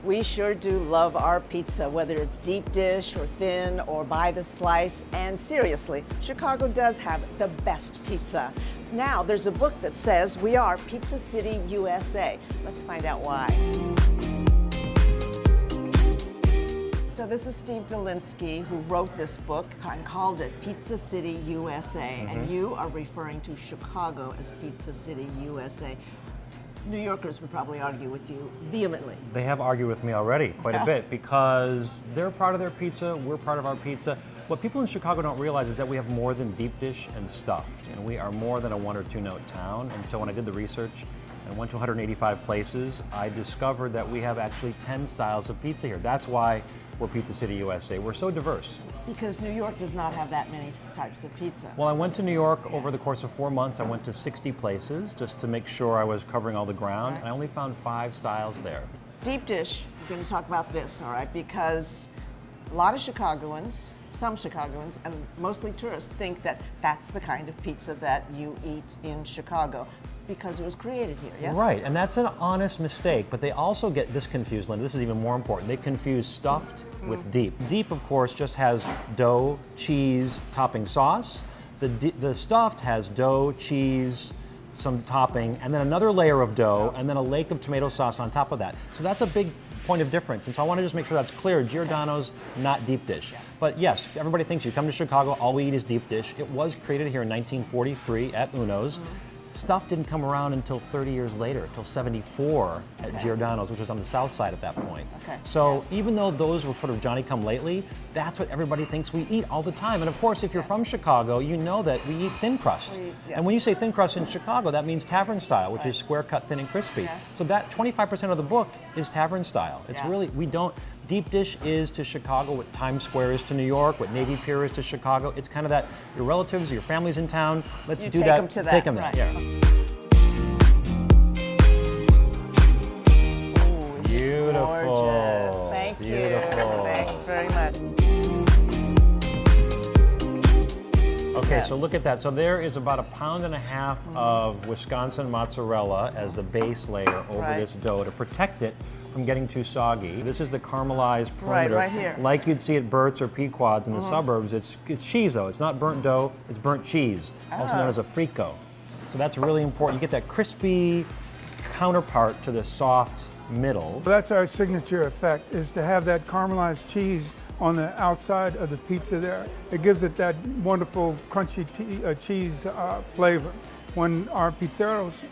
We sure do love our pizza, whether it's deep dish or thin or by the slice. And seriously, Chicago does have the best pizza. Now, there's a book that says we are Pizza City, USA. Let's find out why. So this is Steve Dolinsky, who wrote this book and called it Pizza City, USA. And you are referring to Chicago as Pizza City, USA. New Yorkers would probably argue with you vehemently. They have argued with me already quite a bit because they're part of their pizza, we're part of our pizza. What people in Chicago don't realize is that we have more than deep dish and stuffed, and we are more than a 1 or 2 note town. And so when I did the research and went to 185 places, I discovered that we have actually 10 styles of pizza here. That's why we're Pizza City, USA. We're so diverse. Because New York does not have that many types of pizza. Well, I went to New York over the course of 4 months. I went to 60 places just to make sure I was covering all the ground. Right. And I only found 5 styles there. Deep dish, we're going to talk about this, all right? Because a lot of Chicagoans, some Chicagoans, and mostly tourists think that that's the kind of pizza that you eat in Chicago because it was created here, yes? Right, and that's an honest mistake, but they also get this confused, Linda. This is even more important. They confuse stuffed with deep. Deep, of course, just has dough, cheese, topping sauce. The stuffed has dough, cheese, some topping, and then another layer of dough, and then a lake of tomato sauce on top of that. So that's a big point of difference, and so I want to just make sure that's clear. Giordano's not deep dish. But yes, everybody thinks you come to Chicago, all we eat is deep dish. It was created here in 1943 at Uno's. Stuff didn't come around until 30 years later, until 74 at Giordano's, which was on the south side at that point. So even though those were sort of Johnny-come-lately, that's what everybody thinks we eat all the time. And of course, if you're from Chicago, you know that we eat thin crust. And when you say thin crust in Chicago, that means tavern style, which is square cut, thin and crispy. So that 25% of the book is tavern style. It's really, we don't, deep dish is to Chicago what Times Square is to New York, what Navy Pier is to Chicago. It's kind of that, your relatives, your family's in town, let's do that. Take them there. Yeah. Ooh, Beautiful. Gorgeous. Thank you. Beautiful. Thanks very much. Okay, so look at that. So there is about 1.5 pounds of Wisconsin mozzarella as the base layer over this dough to protect it from getting too soggy. This is the caramelized perimeter. Right here. Like you'd see at Burt's or Pequod's in the suburbs. It's cheese though. It's not burnt dough, it's burnt cheese, also known as a frico. So that's really important. You get that crispy counterpart to the soft middle. That's our signature effect, is to have that caramelized cheese on the outside of the pizza there. It gives it that wonderful crunchy cheese flavor. When our pizzeros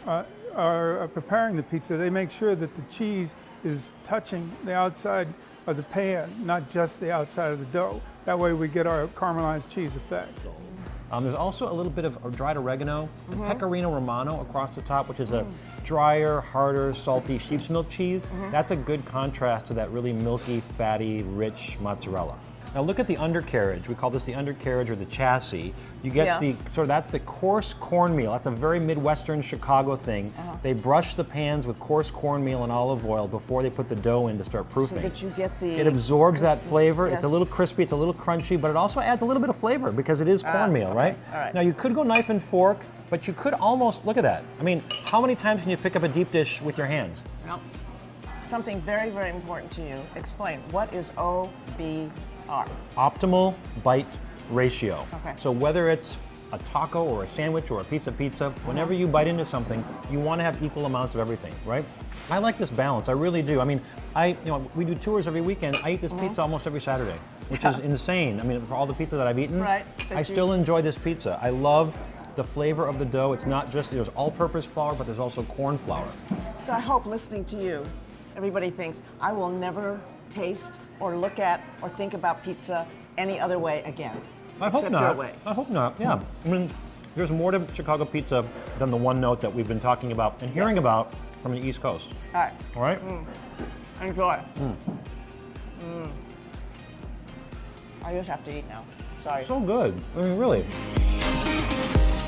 are preparing the pizza, they make sure that the cheese is touching the outside of the pan, not just the outside of the dough. That way we get our caramelized cheese effect. There's also a little bit of dried oregano and pecorino romano across the top, which is a drier, harder, salty sheep's milk cheese. That's a good contrast to that really milky, fatty, rich mozzarella. Now look at the undercarriage. We call this the undercarriage or the chassis. You get the, that's the coarse cornmeal. That's a very Midwestern Chicago thing. They brush the pans with coarse cornmeal and olive oil before they put the dough in to start proofing. So that you get the... It absorbs that flavor. It's a little crispy, it's a little crunchy, but it also adds a little bit of flavor because it is cornmeal, right? All right. Now you could go knife and fork, but you could almost, look at that. I mean, how many times can you pick up a deep dish with your hands? Well, something very, very important to you. Explain, what is OBR? Optimal bite ratio. Okay. So whether it's a taco or a sandwich or a piece of pizza, whenever you bite into something, you want to have equal amounts of everything, right? I like this balance, I really do. I mean, we do tours every weekend. I eat this pizza almost every Saturday, which is insane. I mean, for all the pizza that I've eaten, I still enjoy this pizza. I love the flavor of the dough. It's not just, there's all-purpose flour, but there's also corn flour. So I hope listening to you, everybody thinks, I will never taste or look at or think about pizza any other way again. I hope not. Your way. I hope not, yeah. I mean, there's more to Chicago pizza than the one note that we've been talking about and hearing about from the East Coast. All right. All right? Enjoy. I just have to eat now. Sorry. So good. I mean, really.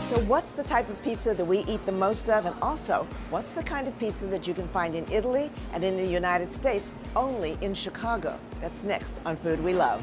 So what's the type of pizza that we eat the most of? And also, what's the kind of pizza that you can find in Italy and in the United States, only in Chicago? That's next on Food We Love.